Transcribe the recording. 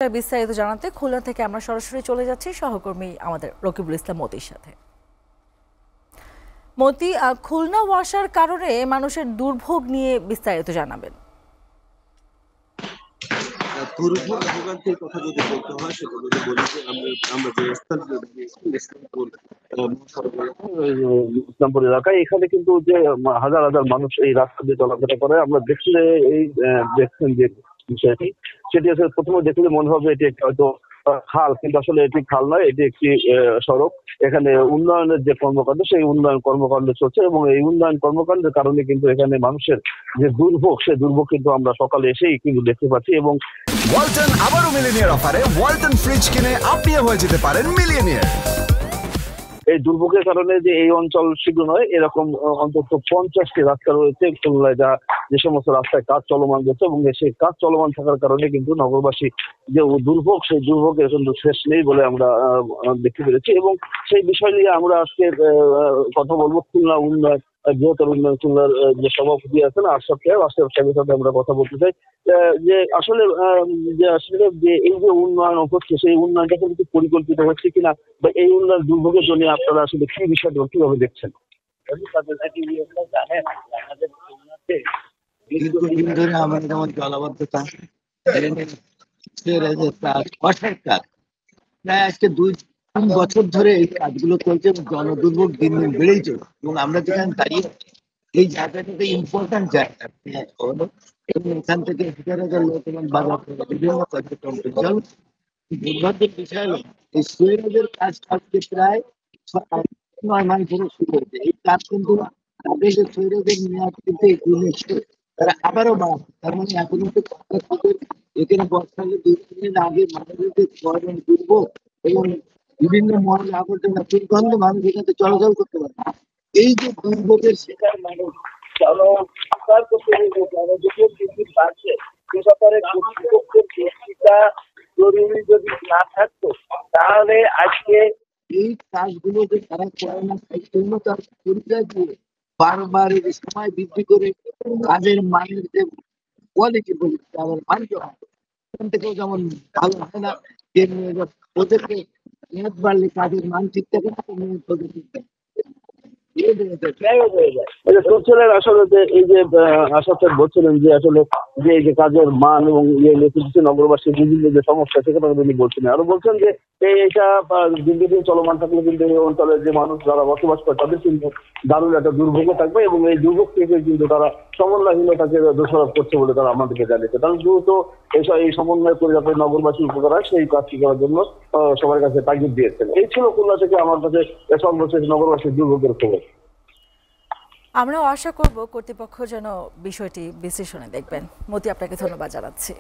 বিস্তারিত জানাতে খুলনা থেকে আমরা সরাসরি চলে যাচ্ছি সহকর্মী আমাদের রকিবুল ইসলাম মতির সাথে। মতি, খুলনা ওয়াসার কারণে মানুষের দুর্ভোগ নিয়ে বিস্তারিত জানাবেন। দুর্ভোগ ভোগান্তির কথা যদি বলতে হয় সেটা যদি বলি যে আমরা যে ইসলামপুর এলাকায় এখানে কিন্তু যে হাজার হাজার মানুষ এই রাস্তা দিয়ে চলাফেরা করে আমরা দেখলে এই দেখছেন যে বিষয়টি সেটি আসলে প্রথমে দেখলে মনে হবে এটি একটি হয়তো খাল, কিন্তু আসলে এটি খাল নয়, এটি একটি সড়ক। এখানে উন্নয়নের যে কর্মকাণ্ড সেই উন্নয়ন কর্মকাণ্ড চলছে এবং এই উন্নয়ন কর্মকাণ্ডের কারণে কিন্তু এখানে মানুষের যে দুর্ভোগ সেই দুর্ভোগ কিন্তু আমরা সকালে এসেই কিন্তু দেখতে পাচ্ছি। এবং ওয়ালটন আবারও মিলিয়নিয়ার অফারে ওয়ালটন ফ্রিজ কিনে আপনিও হয়ে যেতে পারেন মিলিয়নিয়ার। এই দুর্ভোগের কারণে যে এই অঞ্চল শুধু নয়, এরকম অন্তত 50টি রাস্তা রয়েছে খুলনায় যে সমস্ত রাস্তায় কাজ চলমান রয়েছে এবং সেই কাজ চলমান থাকার কারণে কিন্তু নগরবাসী যে দুর্ভোগ সেই দুর্ভোগের কিন্তু শেষ নেই বলে আমরা দেখতে পেরেছি। এবং সেই বিষয় নিয়ে আমরা আজকে কথা বলবো খুলনা উন্নয়ন বৃহত্তর উন্নয়ন খুলনার যে সভাপতি আছেন আশরাফ সাহেবের সাথে আমরা কথা বলতে চাই যে আসলে যে এই যে উন্নয়ন হচ্ছে সেই উন্নয়নটা কিন্তু পরিকল্পিত হচ্ছে কিনা বা এই উন্নয়ন দুর্ভোগের জন্য আপনারা আসলে কি বিষয়টা কিভাবে দেখছেন? দীর্ঘদিন ধরে আমাদের যেমন জলাবদ্ধতা প্রায় আজকে 2-3 বছর ধরে এই কাজগুলো চলছে এবং জনদুর্ভোগ দিন দিন বেড়েই চলছে। এবং আমরা যেখানে দাঁড়িয়ে এই জায়গাটাতে ইম্পর্টেন্ট জায়গা এবং এখান থেকে 1000 লোক এবং বাজার বিভিন্ন কার্যক্রম দুর্ভাগ্যের বিষয় হলো এই সুয়েরাজের কাজটা প্রায় 9 মাস ধরে শুরু হয়েছে। এই কাজ কিন্তু তাদের যে সুয়েরাজের মেয়াদ কিন্তু 19 তারা আবারও বাড়াচ্ছে। তার মানে এখন কিন্তু এখানে বর্ষাকালে 2-3 দিন আগে মানুষের যে গরম দুর্ভোগ এবং বিভিন্ন ময়লা আবর্জনা দুর্গন্ধ মানুষ এখানে চলাচল করতে পারে। এই যে দুর্ভোগের শিকার মানুষ বাড়ছে সে ব্যাপারে কর্তৃপক্ষের দৃষ্টিটা জরুরি যদি না থাকতো তাহলে আজকে এই কাজগুলো যে তারা করে না সেই জন্য তার পরিচয় দিয়ে বারবার এই সময় বৃদ্ধি করে কাজের মানের যে কোয়ালিটি বলি তাদের মানতে হয় এখান থেকেও যেমন ভালো হয় না ওদেরকে মেয়াদ বাড়লে কাজের মান ঠিক থাকে না মেয়াদ ঠিক থাকে আসলে যে এই যে আশরাফ সাহেব বলছিলেন যে আসলে যে এই যে কাজের মান এবং নগরবাসীর বিভিন্ন যে সমস্যা সেটা তিনি বলছিলেন, আরো বলছেন যে এইটা দীর্ঘদিন চলমান থাকলে কিন্তু এই অঞ্চলের যে মানুষ যারা বসবাস করে তাদের কিন্তু দারুণ একটা দুর্ভোগে থাকবে এবং এই দুর্ভোগ থেকে কিন্তু তারা সমন্বয়হীনতাকে দোষারোপ করছে বলে তারা আমাদেরকে জানিয়েছে। তাহলে দ্রুত এই সমন্বয় করে যাতে নগরবাসীর উপকার হয় সেই কাজটি করার জন্য সবার কাছে তাগিদ দিয়েছেন। এই ছিল খুলনা থেকে আমার কাছে সর্বশেষ নগরবাসীর দুর্ভোগের খবর। আমরাও আশা করব কর্তৃপক্ষ যেন বিষয়টি বিশ্লেষণে দেখবেন। মতি, আপনাকে ধন্যবাদ জানাচ্ছি।